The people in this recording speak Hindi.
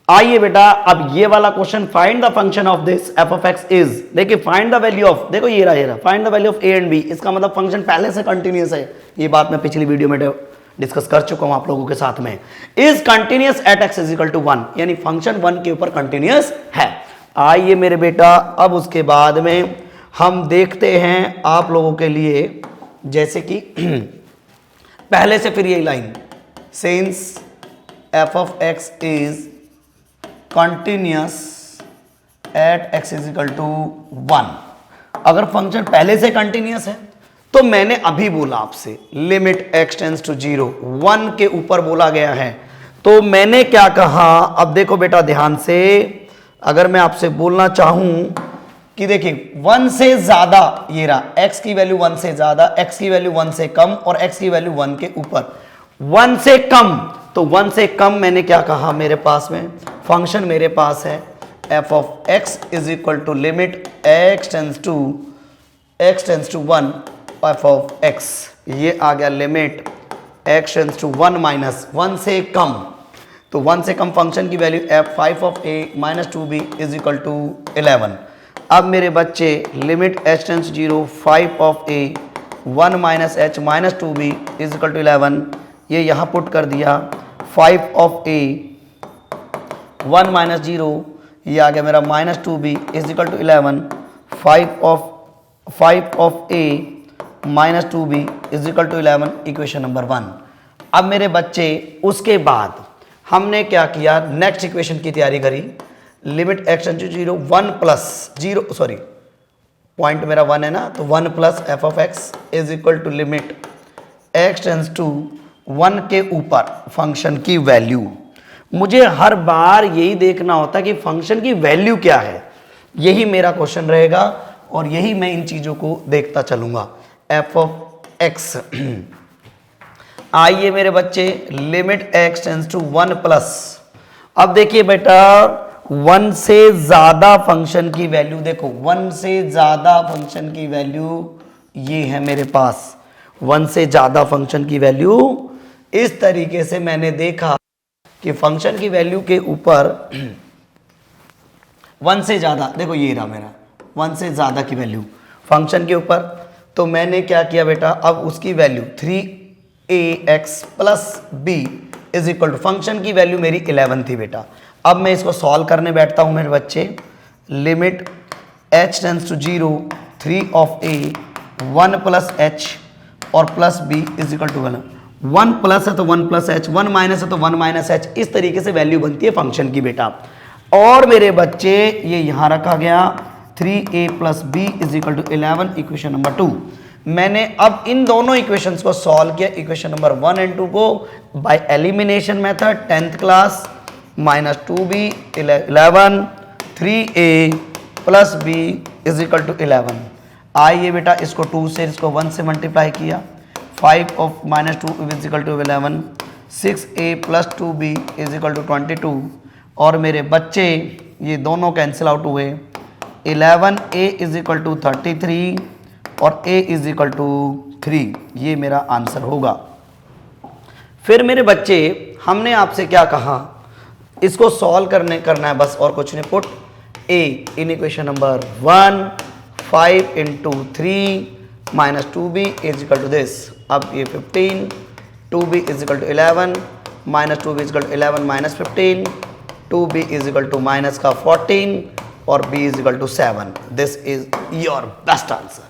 आइए बेटा, अब ये वाला question, find the function of this f of x is, देखिए फाइंड द वैल्यू ऑफ, देखो ये रहा find the value of a and b, इसका मतलब फंक्शन पहले से कंटिन्यूअस है। ये बात मैं पिछली वीडियो में डिस्कस कर चुका हूं आप लोगों के साथ में। Is continuous at x is equal to 1, यानी फंक्शन 1 के ऊपर कंटिन्यूअस है। आइए मेरे बेटा, अब उसके बाद में हम देखते हैं आप लोगों के लिए, जैसे कि पहले से फिर ये line, since f of x is continuous at x is equal to 1, अगर फंक्शन पहले से कंटिन्यूअस है तो मैंने अभी बोला आपसे लिमिट एक्स टेंस टू 0, 1 के ऊपर बोला गया है, तो मैंने क्या कहा, अब देखो बेटा ध्यान से, अगर मैं आपसे बोलना चाहूं कि देखिए 1 से ज्यादा, ये रहा x की वैल्यू 1 से ज्यादा, x की वैल्यू 1 से कम और x की वैल्यू 1 के ऊपर, 1 से कम, तो 1 से कम मैंने क्या कहा, मेरे पास में फंक्शन मेरे पास है f of x is equal to limit x tends to 1 f of x, ये आ गया limit x tends to 1 minus 1 से कम, तो 1 से कम फंक्शन की value f5 of a minus 2b is equal to 11। अब मेरे बच्चे limit h tends 0 5 of a 1 minus h minus 2b is equal to 11, ये यहाँ पुट कर दिया, 5 ऑफ a 1 माइनस 0, ये आ गया मेरा minus 2b is equal to 11, 5 of a minus 2b is equal to 11, equation number 1। अब मेरे बच्चे उसके बाद हमने क्या किया, नेक्स्ट इक्वेशन की तैयारी करी, limit x tends to 0 1 plus 0, sorry point मेरा 1 है ना, तो 1 plus f of x is equal to limit x tends to 1 के ऊपर फंक्शन की वैल्यू। मुझे हर बार यही देखना होता है कि फंक्शन की वैल्यू क्या है, यही मेरा क्वेश्चन रहेगा और यही मैं इन चीजों को देखता चलूंगा। एफ ऑफ एक्स, आइए मेरे बच्चे, limit x tends to 1 plus, अब देखिए बेटा 1 से ज्यादा फंक्शन की वैल्यू, देखो 1 से ज्यादा फंक्शन की वैल्यू ये है मेरे पास, 1 से ज्यादा फंक्शन की वैल्यू, इस तरीके से मैंने देखा कि फंक्शन की वैल्यू के ऊपर 1 से ज्यादा, देखो ये रहा मेरा 1 से ज्यादा की वैल्यू फंक्शन के ऊपर, तो मैंने क्या किया बेटा, अब उसकी value 3ax plus b is equal to, function की वैल्यू मेरी 11 थी बेटा। अब मैं इसको सॉल्व करने बैठता हूं मेरे बच्चे, limit h tends to 0 3 of a 1 plus h और plus b is equal to 1 plus है तो 1 प्लस h, 1 माइनस है तो 1 माइनस h, इस तरीके से वैल्यू बनती है फंक्शन की बेटा। और मेरे बच्चे ये यहां रखा गया 3a plus b is equal to 11, equation number 2। मैंने अब इन दोनों इक्वेशंस को सॉल्व किया, इक्वेशन नंबर 1 एंड 2 को by elimination method, 10th class, minus 2b 11 3a plus b is equal to 11। आइए बेटा इसको 2 से, इसको 1 से मल्टीप्लाई किया, 5 of minus 2 is equal to 11, 6a plus 2b is equal to 22, और मेरे बच्चे ये दोनों कैंसिल आउट हुए, 11a इज इक्वल टू 33 और a इज इक्वल टू 3, ये मेरा आंसर होगा। फिर मेरे बच्चे हमने आपसे क्या कहा, इसको सॉल्व करना है बस, और कुछ नहीं, put a in equation number 1, 5 into 3 minus 2b is equal to this. अब ये 15, 2b is equal to 11 minus 2b is equal to 11 minus 15, 2b is equal to minus का 14 और b is equal to 7। This is your best answer.